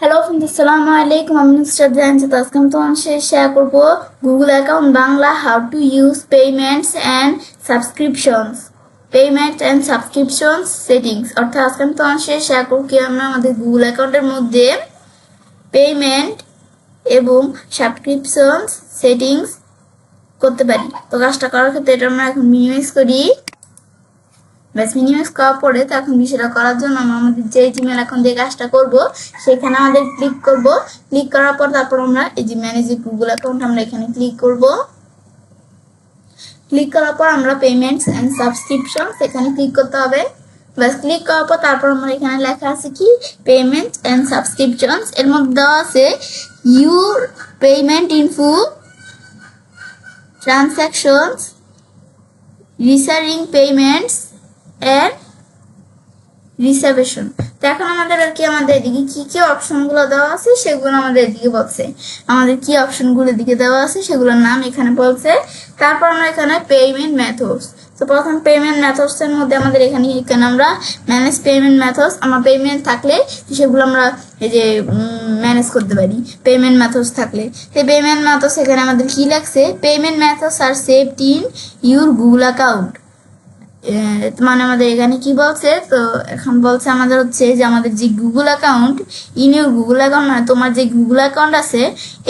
Hello friends, আসসালামু আলাইকুম। আমি নুসরাত জাহান। আজকে আমি তোমার সাথে শেয়ার করব Google account Bangla how to use payments and subscriptions settings. অর্থাৎ আজকে আমি তোমার সাথে শেয়ার করব কি আমরা আমাদের গুগল অ্যাকাউন্টের মধ্যে পেমেন্ট এবং সাবস্ক্রিপশনস সেটিংস করতে পারি। তো কাজটা করার ক্ষেত্রে এটা আমরা এখন মিনিমাইজ করি। ব্যাস মিনিমাইজ করার পরে তো এখন বিষয়টা করার জন্য আমরা আমাদের যে জিমেল এখন দিয়ে কাজটা করব সেখানে আমাদের ক্লিক করব। ক্লিক করার পর তারপর আমরা এই যে ম্যানেজ গুগল অ্যাকাউন্ট আমরা এখানে ক্লিক করব। ক্লিক করার পর আমরা পেমেন্টস অ্যান্ড সাবস্ক্রিপশন এখানে ক্লিক করতে হবে। ব্যাস ক্লিক করার পর তারপর আমরা এখানে লেখা আছে কি পেমেন্ট অ্যান্ড সাবস্ক্রিপশনস, এর মধ্যে দেওয়া আছে your payment info, transactions, recurring payments এর রিজার্ভেশন। তো এখন আমাদের আর কি আমাদের এদিকে কি কি অপশনগুলো দেওয়া আছে সেগুলো আমাদের এদিকে বলছে। আমাদের কি অপশনগুলো দিকে দেওয়া আছে সেগুলোর নাম এখানে বলছে। তারপর আমরা এখানে পেমেন্ট মেথডস, তো প্রথম পেমেন্ট মেথডস এর মধ্যে আমাদের এখানে আমরা ম্যানেজ পেমেন্ট মেথডস, আমার পেমেন্ট থাকলে সেগুলো আমরা এই যে ম্যানেজ করতে পারি পেমেন্ট মেথডস থাকলে। তো পেমেন্ট মেথডস এখানে আমাদের কি লাগছে, পেমেন্ট মেথডস আর saved in your Google account. মানে আমাদের এখানে কি বলছে, তো এখন বলছে আমাদের হচ্ছে যে আমাদের যে Google account in your Google account, মানে তোমার যে গুগল অ্যাকাউন্ট আছে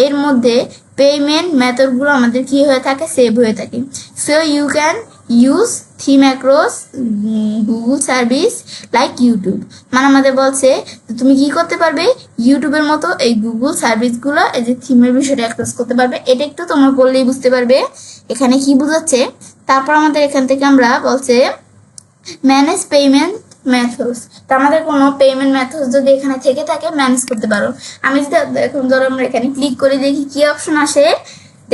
এর মধ্যে পেমেন্ট মেথডগুলো আমাদের কি হয়ে থাকে, সেভ হয়ে থাকে। So you can use them across Google service like YouTube. মানে আমাদের বলছে তুমি কি করতে পারবে, ইউটিউবের মতো এই গুগল সার্ভিসগুলো এই যে থিমের বিষয়টা অ্যাক্সেস করতে পারবে। এটা একটু তোমরা বললেই বুঝতে পারবে এখানে কি বোঝাচ্ছে। তারপর আমাদের এখান থেকে আমরা বলছে ম্যানেজ পেমেন্ট মেথডস, তো আমাদের কোনো পেমেন্ট মেথডস যদি এখানে থেকে থাকে ম্যানেজ করতে পারো। আমি যদি এখন ধরো আমরা এখানে ক্লিক করে দেখি কি অপশন আসে,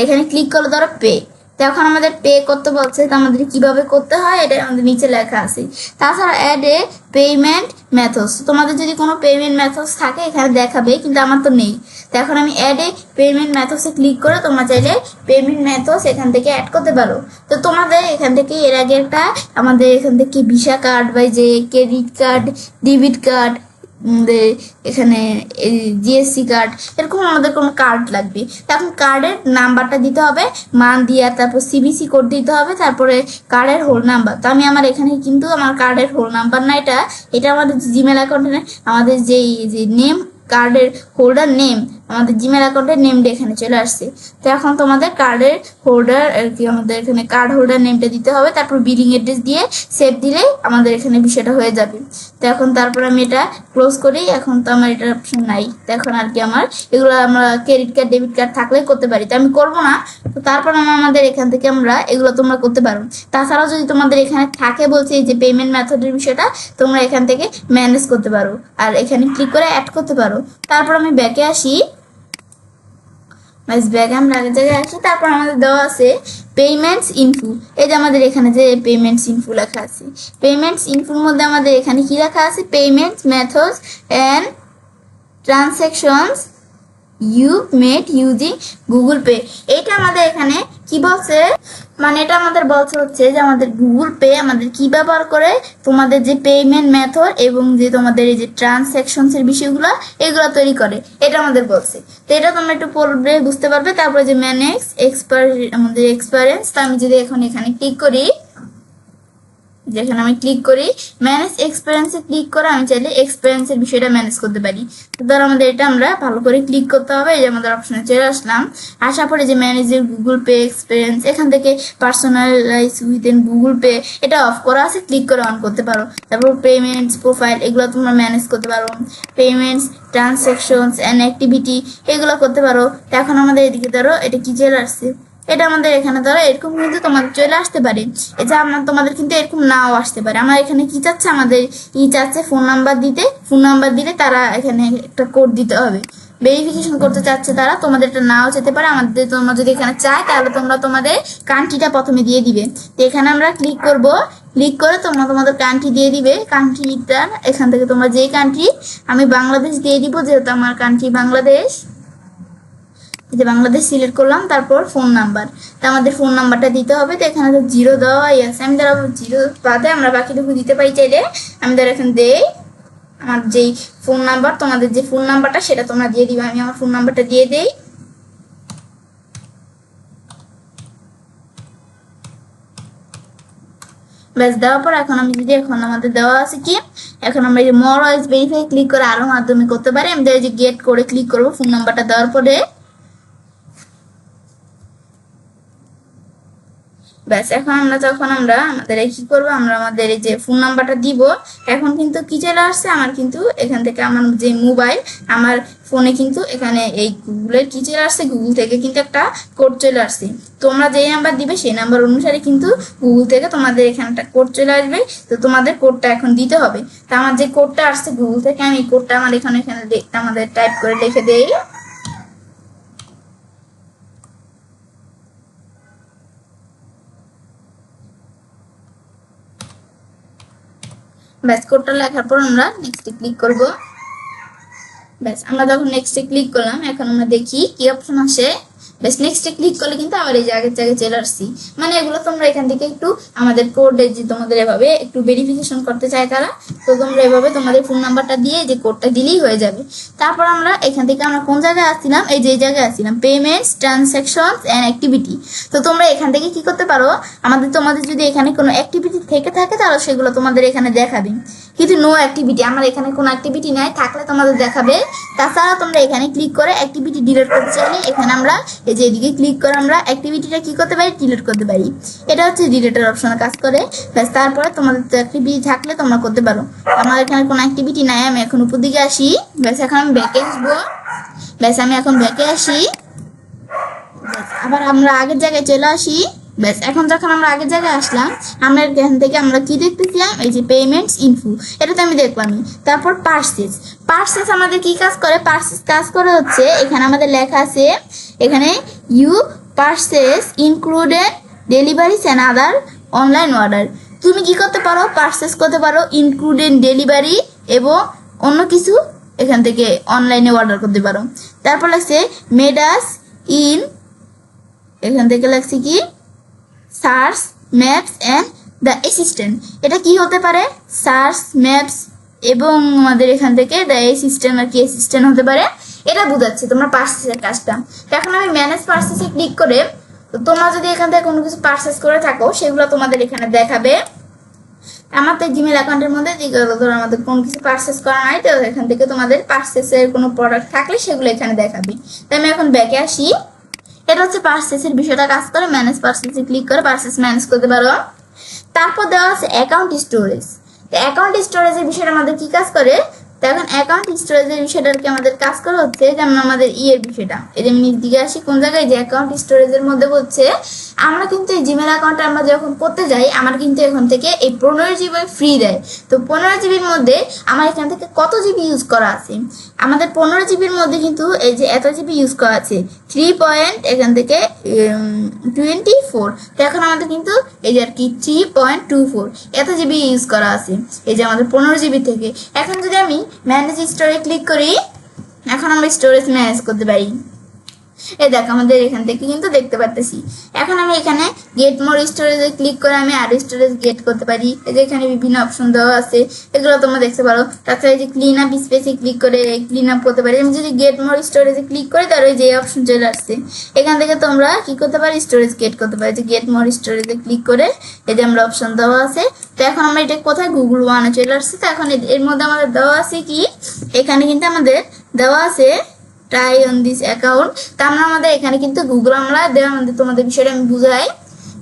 এখানে ক্লিক করলে ধরো পে, তো এখন আমাদের পে করতে বলছে, তো আমাদের কিভাবে করতে হয় এটা আমাদের নিচে লেখা আছে। তাছাড়া অ্যাড এ পেমেন্ট মেথডস, তোমাদের যদি কোনো পেমেন্ট মেথডস থাকে এখানে দেখাবে, কিন্তু আমার তো নেই। তো এখন আমি অ্যাড এ পেমেন্ট মেথডসে ক্লিক করে তোমরা চাইলে পেমেন্ট মেথডস এখান থেকে অ্যাড করতে পারো। তো তোমাদের এখান থেকে এর আগে একটা আমাদের এখান থেকে ভিসা কার্ড বা যে ক্রেডিট কার্ড, ডেবিট কার্ড, এখানে জিএসসি কার্ড, এরকম আমাদের কোনো কার্ড লাগবে। তখন কার্ডের নাম্বারটা দিতে হবে, মান দিয়ে, তারপর সিবিসি কোড দিতে হবে, তারপরে কার্ডের হোল নাম্বার। তো আমি আমার এখানে কিন্তু আমার কার্ডের হোল নাম্বার না, এটা আমাদের জিমেল অ্যাকাউন্টে আমাদের যে নেম, কার্ডের হোল্ডার নেম, আমাদের জিমেল অ্যাকাউন্টের নেমটা এখানে চলে আসছে। তো এখন তোমাদের কার্ডের হোল্ডার আর কি আমাদের এখানে কার্ড হোল্ডার নেমটা দিতে হবে, তারপর বিলিং অ্যাড্রেস দিয়ে সেভ দিলে আমাদের এখানে বিষয়টা হয়ে যাবে। তো এখন তারপর আমি এটা ক্লোজ করি। এখন তো আমার এটার অপশন নাই, তো এখন আর কি আমার এগুলো আমরা ক্রেডিট কার্ড, ডেবিট কার্ড থাকলে করতে পারি, তো আমি করবো না। তো তারপর আমাদের এখান থেকে আমরা এগুলো তোমরা করতে পারো। তাছাড়াও যদি তোমাদের এখানে থাকে বলছে এই যে পেমেন্ট মেথডের বিষয়টা, তোমরা এখান থেকে ম্যানেজ করতে পারো আর এখানে ক্লিক করে অ্যাড করতে পারো। তারপর আমি ব্যাকে আসি, ব্যাগে আমরা আগের জায়গায় আসি। তারপর আমাদের দেওয়া আছে পেমেন্টস ইনফো, এই যে আমাদের এখানে যে পেমেন্টস ইনফো লেখা আছে, পেমেন্টস ইনফোর মধ্যে আমাদের এখানে কি লেখা আছে, payments methods and transactions you made using Google Pay. এটা আমাদের এখানে কি বলছে, মানে এটা আমাদের বলছে হচ্ছে যে আমাদের গুগল পে আমাদের কি ব্যবহার করে তোমাদের যে পেমেন্ট মেথড এবং যে তোমাদের এই যে ট্রানজাকশনস এর বিষয়গুলো এগুলো তৈরি করে, এটা আমাদের বলছে। তো এটা তোমরা একটু পড়বে বুঝতে পারবে। তারপরে যে ম্যানেজ আমাদের এক্সপিরিয়েন্স, তো আমি যদি এখন এখানে ক্লিক করি, যেখানে আমি ক্লিক করি ম্যানেজ এক্সপিরিয়েন্সে ক্লিক করে আমি চাইলে এক্সপিরিয়েন্সের বিষয়টা ম্যানেজ করতে পারি। তো ধর আমাদের এটা আমরা ভালো করে ক্লিক করতে হবে। এই যে আমাদের অপশনে চলে আসলাম, আসার পরে যে ম্যানেজের গুগল পে এক্সপিরিয়েন্স, এখান থেকে পার্সোনালাইজ উইদিন গুগল পে এটা অফ করা আছে, ক্লিক করে অন করতে পারো। তারপর পেমেন্টস প্রোফাইল এগুলো তোমরা ম্যানেজ করতে পারো, পেমেন্টস ট্রানজাকশনস অ্যান্ড অ্যাক্টিভিটি এগুলো করতে পারো। তো এখন আমাদের এদিকে ধরো এটা কি চলে আসছে, এটা আমাদের এখানে ধরো এরকম কিন্তু তোমাদের চলে আসতে পারে, এটা তোমাদের কিন্তু এরকম নাও আসতে পারে। আমার এখানে কি চাচ্ছে, আমাদের চাচ্ছে ফোন নাম্বার দিতে, ফোন নাম্বার দিলে তারা এখানে একটা কোড দিতে হবে, ভেরিফিকেশন করতে চাচ্ছে তারা, তোমাদের এটা নাও যেতে পারে। আমাদের তোমরা যদি এখানে চাই তাহলে তোমরা তোমাদের কান্ট্রিটা প্রথমে দিয়ে দিবে। তো এখানে আমরা ক্লিক করব, ক্লিক করে তোমরা তোমাদের কান্ট্রি দিয়ে দিবে। কান্ট্রিটা এখান থেকে তোমরা যেই কান্ট্রি, আমি বাংলাদেশ দিয়ে দিব যেহেতু আমার কান্ট্রি বাংলাদেশ, যে বাংলাদেশ সিলেক্ট করলাম। তারপর ফোন নাম্বার, তো আমাদের ফোন নাম্বারটা দিতে হবে। তো এখানে তো 0 দেওয়াই আছে, আমি ধরো 0 বাদে আমরা বাকিটুকু দিতে পারি চাইলে। আমি ধরো এখানে দেই আমার যেই ফোন নাম্বার, তোমাদের যে ফোন নাম্বারটা সেটা তোমরা দিয়ে দিবে। আমি আমার ফোন নাম্বারটা দিয়ে দেই। ব্যাস দেওয়ার পর এখন আমি যদি এখন আমাদের দেওয়া আছে কি, এখন আমরা এই মোর ওয়াইজ ভেরিফাই ক্লিক করে আরো মাধ্যমে করতে পারি। আমি যে গেট করে ক্লিক করবো ফোন নাম্বারটা দেওয়ার পরে। ব্যাস এখন আমরা যখন আমরা আমাদের কি করবো, আমরা আমাদের এই যে ফোন নাম্বারটা দিব। এখন কিন্তু কি চলে আসছে আমার, কিন্তু এখান থেকে আমার যে মোবাইল, আমার ফোনে কিন্তু এখানে এই গুগলের কি চলে আসছে, গুগল থেকে কিন্তু একটা কোড চলে আসছে। তোমরা যে নাম্বার দিবে সেই নাম্বার অনুসারে কিন্তু গুগল থেকে তোমাদের এখানে একটা কোড চলে আসবে। তো তোমাদের কোডটা এখন দিতে হবে। তো আমার যে কোডটা আসছে গুগল থেকে, আমি এই কোডটা আমার এখানে আমাদের টাইপ করে লিখে দেই। ব্যাস কোডটা লেখার পর আমরা নেক্সটে ক্লিক করব। ব্যাস আমরা যখন নেক্সটে ক্লিক করলাম, এখন আমরা দেখি কি অপশন আসে। বেশ নেক্সটে ক্লিক করলে কিন্তু আবার এই আগের জায়গায় চলে আসছি। মানে এগুলো তোমরা এখান থেকে একটু আমাদের কোডে যে তোমাদের এভাবে একটু ভেরিফিকেশন করতে চায় তারা, তো তোমরা এভাবে তোমাদের ফোন নাম্বারটা দিয়ে যে কোডটা দিলেই হয়ে যাবে। তারপর আমরা এখান থেকে আমরা কোন জায়গায় আসছিলাম, এই যে জায়গায় আসছিলাম পেমেন্টস, ট্রানজাকশনস এন্ড অ্যাক্টিভিটি। তো তোমরা এখান থেকে কি করতে পারো, তোমাদের যদি এখানে কোনো অ্যাক্টিভিটি থেকে থাকে তাহলে সেগুলো তোমাদের এখানে দেখাবে। কিন্তু নো অ্যাক্টিভিটি, আমার এখানে কোনো অ্যাক্টিভিটি নাই, থাকলে তোমাদের দেখাবে। তাছাড়া তোমরা এখানে ক্লিক করে অ্যাক্টিভিটি ডিলিট করতে চাইলে এখানে আমরা এই যে এদিকে ক্লিক করে আমরা অ্যাক্টিভিটিটা কি করতে পারি, ডিলিট করতে পারি। এটা হচ্ছে ডিলিটের অপশনে কাজ করে। ব্যাস তারপরে তোমাদের তো অ্যাক্টিভিটি থাকলে তোমরা করতে পারো। আমার এখানে কোনো অ্যাক্টিভিটি নাই, আমি এখন উপর দিকে আসি। ব্যাস এখন আমি ব্যাকে আসবো। ব্যাস আমি এখন ব্যাকে আসি, আবার আমরা আগের জায়গায় চলে আসি। ব্যাস এখন যখন আমরা আগের জায়গায় আসলাম, আমরা এখান থেকে আমরা কি দেখতেছিলাম, এই যে পেমেন্টস ইনফো, এটা তো আমি দেখলামই। তারপর পার্সেস আমাদের কি কাজ করে, পার্সেস কাজ করে হচ্ছে এখানে আমাদের লেখা আছে, এখানে you purchases included deliveries and other online order. তুমি কি করতে পারো, পার্সেস করতে পারো ইনক্লুডেড ডেলিভারি এবং অন্য কিছু এখান থেকে অনলাইনে অর্ডার করতে পারো। তারপর লাগছে মেডাস ইন, এখান থেকে লাগছে কি search maps and the assistant. এটা কি হতে পারে, সার্চ ম্যাপস এবং আমাদের এখান থেকে দ্য অ্যাসিস্ট্যান্ট আর কি অ্যাসিস্ট্যান্ট হতে পারে। এটা বোঝাচ্ছে তোমরা পার্সেসের কাজটা। এখন আমি ম্যানেজ পার্সেসে ক্লিক করে, তোমরা যদি এখান থেকে কোনো কিছু পার্সেস করে থাকো সেগুলো তোমাদের এখানে দেখাবে। আমাদের জিমেল অ্যাকাউন্টের মধ্যে ধরো আমাদের কোনো কিছু পার্সেস করা নাই, তো এখান থেকে তোমাদের পার্সেসের কোনো প্রোডাক্ট থাকলে সেগুলো এখানে দেখাবে। তাই আমি এখন ব্যাকে আসি। এটা হচ্ছে পার্সেসের বিষয়টা কাজ করে। ম্যানেজ পার্সেসে ক্লিক করে পার্সেস ম্যানেজ করতে পারো। তারপর দেওয়া আছে অ্যাকাউন্ট স্টোরেজ। তো অ্যাকাউন্ট স্টোরেজের বিষয়টা আমাদের কি কাজ করে, তো এখন অ্যাকাউন্ট স্টোরেজের বিষয়টা কি আমাদের কাজ করা হচ্ছে, যেমন আমাদের ইয়ের বিষয়টা, এই যে আমি দিকে আসি কোন জায়গায়, যে অ্যাকাউন্ট স্টোরেজের মধ্যে বলছে আমরা কিন্তু এই জিমেল অ্যাকাউন্টে আমরা যখন করতে যাই, আমার কিন্তু এখান থেকে এই 15 জিবি ফ্রি দেয়। তো 15 জিবির মধ্যে আমার এখান থেকে কত জিবি ইউজ করা আছে, আমাদের 15 জিবির মধ্যে কিন্তু এই যে এত জিবি ইউজ করা আছে 3. এখান থেকে 24। তো এখন আমাদের কিন্তু এই যে আর কি 3.24 এত জিবি ইউজ করা আছে এই যে আমাদের 15 জিবি থেকে। এখন যদি আমি ম্যানেজ স্টোরেজ ক্লিক করি, এখন আমরা স্টোরেজ ম্যানেজ করতে পারি। এই দেখ আমাদের এখান থেকে কিন্তু দেখতে পারতেছি। এখন আমি এখানে গেট মোর স্টোরেজে ক্লিক করে আমি আরো স্টোরেজ গেট করতে পারি। এই যে এখানে বিভিন্ন অপশন দেওয়া আছে, এগুলো তোমরা দেখতে পারো। তাছাড়া এই যে ক্লিন আপ স্পেসে ক্লিক করে ক্লিন আপ করতে পারি। আমি যদি গেট মোর স্টোরেজে ক্লিক করি তাহলে যে অপশন চলে আসছে, এখান থেকে তোমরা কি করতে পারি, স্টোরেজ গেট করতে পারি। যে গেট মোর স্টোরেজে ক্লিক করে এই যে আমরা অপশন দেওয়া আছে। তো এখন আমরা এটা কোথায়, গুগল ওয়ানে চলে আসছে। তো এখন এর মধ্যে আমাদের দেওয়া আছে কি, এখানে কিন্তু আমাদের দেওয়া আছে ট্রাই অন দিস অ্যাকাউন্ট। তা আমরা আমাদের এখানে কিন্তু গুগল আমরা আমাদের তোমাদের বিষয়টা আমি বুঝাই,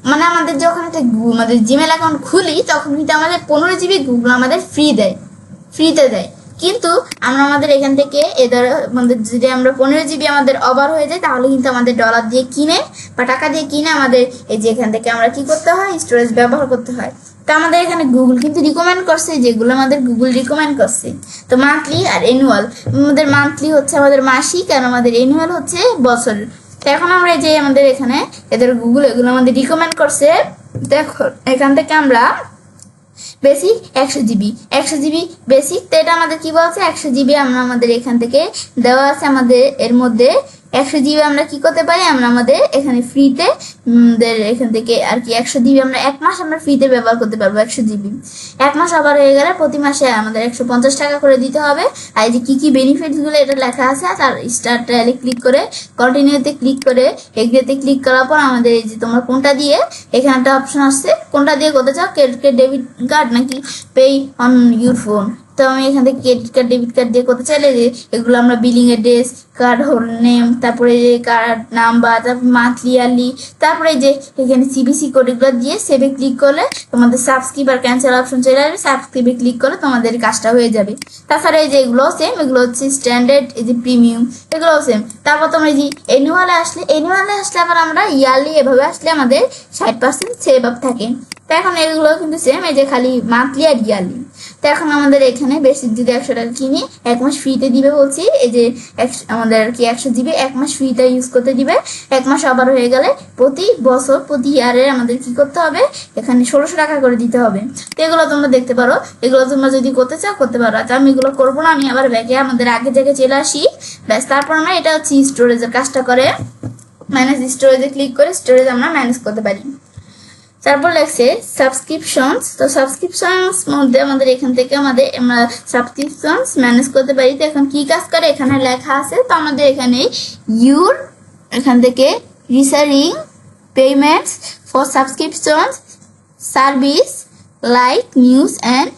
মানে আমাদের যখন একটা আমাদের জিমেল অ্যাকাউন্ট খুলি তখন কিন্তু আমাদের 15 জিবি গুগল আমাদের ফ্রিতে দেয়। কিন্তু আমরা আমাদের এখান থেকে এদের আমাদের যদি আমরা 15 জিবি আমাদের ওভার হয়ে যায় তাহলে কিন্তু আমাদের ডলার দিয়ে কিনে বা টাকা দিয়ে কিনে আমাদের এই যে এখান থেকে আমরা কি করতে হয়, স্টোরেজ ব্যবহার করতে হয়। তো আমাদের এখানে গুগল কিন্তু রিকমেন্ড করছে, যেগুলো আমাদের গুগল রিকমেন্ড করছে। তো মান্থলি আর অ্যানুয়াল, আমাদের মান্থলি হচ্ছে আমাদের মাসিক আর আমাদের অ্যানুয়াল হচ্ছে বছরের। তো এখন আমরা এই যে আমাদের এখানে এদের গুগল এগুলো আমাদের রিকমেন্ড করছে। দেখো এখান থেকে আমরা বেসিক 100 জিবি বেসিক। তো এটা আমাদের কি বলছে, 100 জিবি আমরা আমাদের এখান থেকে দেওয়া আছে আমাদের এর মধ্যে 100 জিবি আমরা কি করতে পারি, আমরা আমাদের এখানে ফ্রিতে এখান থেকে আর কি 100 জিবি আমরা 1 মাস আমরা ফ্রিতে ব্যবহার করতে পারবো। 100 জিবি 1 মাস আবার হয়ে গেলে প্রতি মাসে আমাদের 150 টাকা করে দিতে হবে। আর এই যে কি বেনিফিটস গুলো এটা লেখা আছে, তার স্টার্ট ট্রায়ালে ক্লিক করে কন্টিনিউতে ক্লিক করে এগ্রিতে ক্লিক করার পর আমাদের এই যে তোমরা কোনটা দিয়ে এখানে একটা অপশন আসছে, কোনটা দিয়ে করতে চাও, ক্রেডিট ডেবিট কার্ড নাকি পে অন ইউর ফোন। তো আমি এখান থেকে ক্রেডিট কার্ড ডেবিট কার্ড দিয়ে করতে চাইলে যে এগুলো আমরা billing address, card hold name, তারপরে যে কার্ড নাম্বার, তারপর মান্থলি ইয়ারলি, তারপরে যে এখানে সিবিসি কোড এগুলো দিয়ে সেভে ক্লিক করলে তোমাদের সাবস্ক্রাইব আর ক্যান্সেল অপশন চলে আসবে। সাবস্ক্রাইবে ক্লিক করলে তোমাদের কাজটা হয়ে যাবে। তাছাড়া এই যে এগুলো সেম, এগুলো হচ্ছে স্ট্যান্ডার্ড, এই যে প্রিমিয়াম এগুলো সেম। তারপর তোমরা যে অ্যানুয়ালে আসলে আবার আমরা ইয়ারলি এভাবে আসলে আমাদের 60% সেভ আপ থাকে। তো এখন এগুলো কিন্তু সেম, এই যে খালি মান্থলি আর ইয়ারলি। তো এখন আমাদের এখানে বেশি যদি 100 টাকা কিনি 1 মাস ফ্রিতে দিবে বলছি, এই যে আমাদের আর কি 100 জিবি 1 মাস ফ্রিতে ইউজ করতে দিবে। 1 মাস আবার হয়ে গেলে প্রতি বছর প্রতি ইয়ারে আমাদের কি করতে হবে, এখানে 1600 টাকা করে দিতে হবে। তো এগুলো তোমরা দেখতে পারো, এগুলো তোমরা যদি করতে চাও করতে পারো। আচ্ছা আমি এগুলো করবো না, আমি আবার ব্যাগে আমাদের আগে জায়গায় চলে আসি। ব্যাস তারপর আমরা এটা হচ্ছে স্টোরেজের কাজটা করে ম্যানেজ স্টোরেজে ক্লিক করে স্টোরেজ আমরা ম্যানেজ করতে পারি। তারপর লেখছে সাবস্ক্রিপশনস। তো সাবস্ক্রিপশনস মধ্যে আমাদের এখান থেকে আমরা সাবস্ক্রিপশনস ম্যানেজ করতে পারি। তো এখন কি কাজ করে এখানে লেখা আছে, তো আমাদের এখানে ইউর এখান থেকে recurring payments for subscriptions service like news and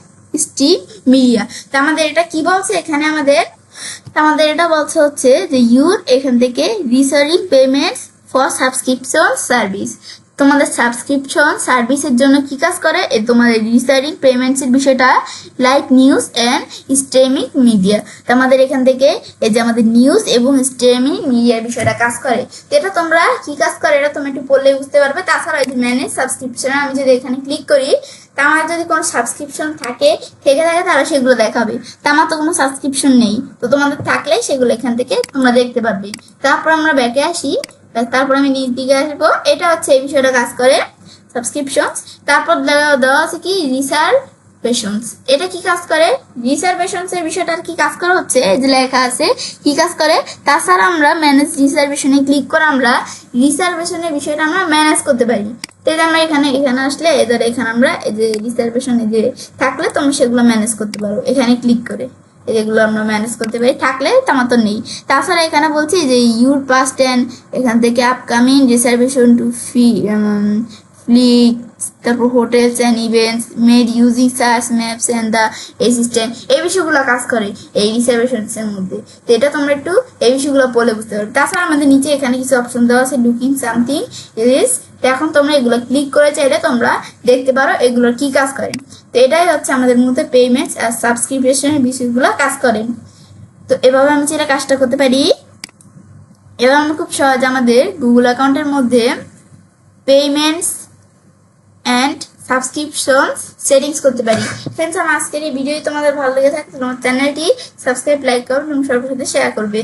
stream media. তো আমাদের এটা কি বলছে এখানে, আমাদের এটা বলছে হচ্ছে যে ইউর এখান থেকে recurring payments for subscription service. তোমাদের সাবস্ক্রিপশন সার্ভিসের জন্য কি কাজ করে, তোমাদের রিসারিং পেমেন্টসের বিষয়টা like news and streaming media. তো আমাদের এখান থেকে এই যে আমাদের নিউজ এবং স্ট্রিমিং মিডিয়ার বিষয়টা কাজ করে। তো এটা তোমরা কি কাজ করে এটা তোমরা একটু পড়লে বুঝতে পারবে। তাছাড়া এই যে ম্যানেজ সাবস্ক্রিপশন আমি যদি এখানে ক্লিক করি, তা আমার যদি কোনো সাবস্ক্রিপশন থেকে তাহলে সেগুলো দেখাবে। তা আমার তো কোনো সাবস্ক্রিপশন নেই, তো তোমাদের থাকলে সেগুলো এখান থেকে তোমরা দেখতে পারবে। তারপর আমরা ব্যাকে আসি, তারপর আমি নিচ দিকে আসবো। এটা হচ্ছে এই বিষয়টা কাজ করে সাবস্ক্রিপশন। তারপর দেওয়া আছে কি রিসার্ভেশনস। এটা কি কাজ করে, রিসার্ভেশনস এর বিষয়টা কি কাজ করে হচ্ছে এই যে লেখা আছে কি কাজ করে। তাছাড়া আমরা ম্যানেজ রিসার্ভেশনে ক্লিক করে আমরা রিসার্ভেশনের বিষয়টা আমরা ম্যানেজ করতে পারি। তো আমরা এখানে আসলে এখানে আমরা এই যে রিসার্ভেশনে যে থাকলে তুমি সেগুলো ম্যানেজ করতে পারো এখানে ক্লিক করে। এগুলো আমরা ম্যানেজ করতে পারি, থাকলে আমার তো নেই। তাছাড়া এখানে বলছি যে ইউর পাস্ট এন্ড এখান থেকে আপকামিং রিসার্ভেশন টু ফ্লিক, তারপর hotels and events made using search maps and the assistant, এই বিষয়গুলো কাজ করে এই রিসার্ভেশনসের মধ্যে। তো এটা তোমরা একটু এই বিষয়গুলো বলে বুঝতে পারবে। তাছাড়া আমাদের নিচে এখানে কিছু অপশন দেওয়া আছে লুকিং সামথিং ইজ। তো এখন তোমরা এগুলো ক্লিক করে চাইলে তোমরা দেখতে পারো এগুলোর কি কাজ করে। তো এটাই হচ্ছে আমাদের মধ্যে পেমেন্টস আর সাবস্ক্রিপশনের বিষয়গুলো কাজ করে। তো এভাবে আমি চাইলে কাজটা করতে পারি। এবার আমরা খুব সহজ আমাদের গুগল অ্যাকাউন্টের মধ্যে পেমেন্টস অ্যান্ড সাবস্ক্রিপশন সেটিংস করতে পারি। ফ্রেন্ডস, আমার আজকের এই ভিডিও তোমাদের ভালো লেগে থাকে তোমার চ্যানেলটি সাবস্ক্রাইব, লাইক করবে এবং সবার সাথে শেয়ার করবে।